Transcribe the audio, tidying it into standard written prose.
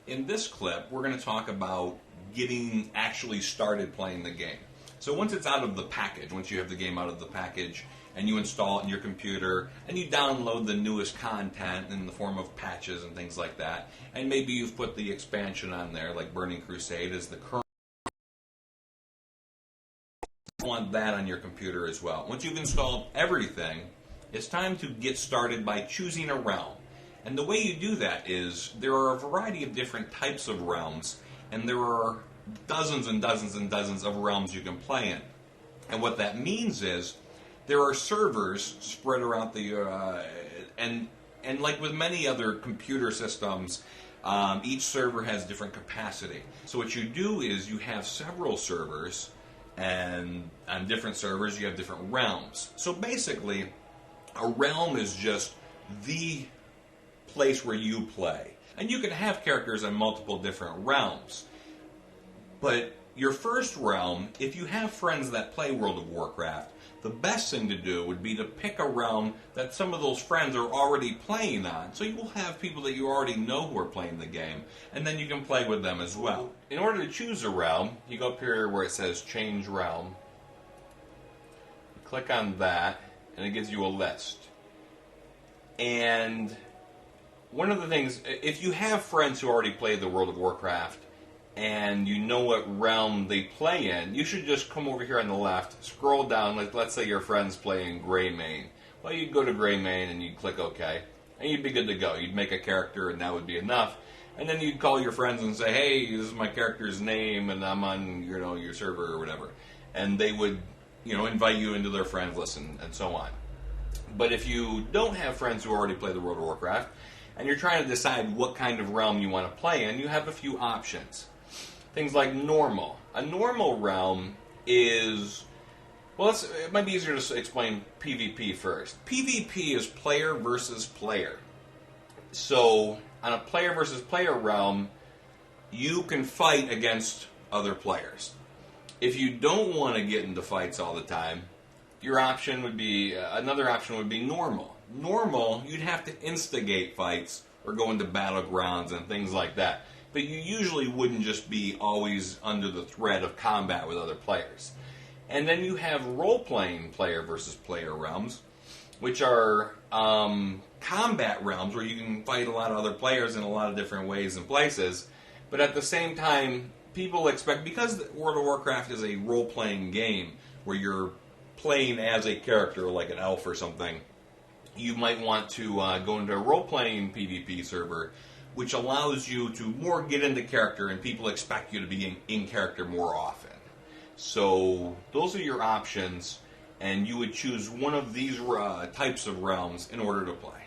In this clip, we're going to talk about getting actually started playing the game. So once it's out of the package, once you have the game out of the package, and you install it in your computer, and you download the newest content in the form of patches and things like that, and maybe you've put the expansion on there, like Burning Crusade is the current. You want that on your computer as well. Once you've installed everything, it's time to get started by choosing a realm. And the way you do that is there are a variety of different types of realms, and there are dozens and dozens and dozens of realms you can play in. And what that means is there are servers spread around the and like with many other computer systems, each server has different capacity. So what you do is you have several servers, and on different servers you have different realms. So basically, a realm is just the place where you play. And you can have characters in multiple different realms. But your first realm, if you have friends that play World of Warcraft, the best thing to do would be to pick a realm that some of those friends are already playing on. So you will have people that you already know who are playing the game, and then you can play with them as well. In order to choose a realm, you go up here where it says Change Realm. You click on that, and it gives you a list. And one of the things, if you have friends who already play the World of Warcraft, and you know what realm they play in, you should just come over here on the left, scroll down, let's say your friend's playing Greymane. Well, you'd go to Greymane and you'd click OK, and you'd be good to go. You'd make a character and that would be enough. And then you'd call your friends and say, hey, this is my character's name and I'm on your server or whatever. And they would invite you into their friends list and so on. But if you don't have friends who already play the World of Warcraft, and you're trying to decide what kind of realm you want to play in, you have a few options. Things like normal. A normal realm is, well, it might be easier to explain PvP first. PvP is player versus player. So, on a player versus player realm, you can fight against other players. If you don't want to get into fights all the time, another option would be normal. Normal, you'd have to instigate fights or go into battlegrounds and things like that. But you usually wouldn't just be always under the threat of combat with other players. And then you have role-playing player versus player realms, which are combat realms where you can fight a lot of other players in a lot of different ways and places. But at the same time, people expect, because World of Warcraft is a role-playing game where you're playing as a character like an elf or something, you might want to go into a role-playing PvP server, which allows you to more get into character, and people expect you to be in character more often. So those are your options, and you would choose one of these types of realms in order to play.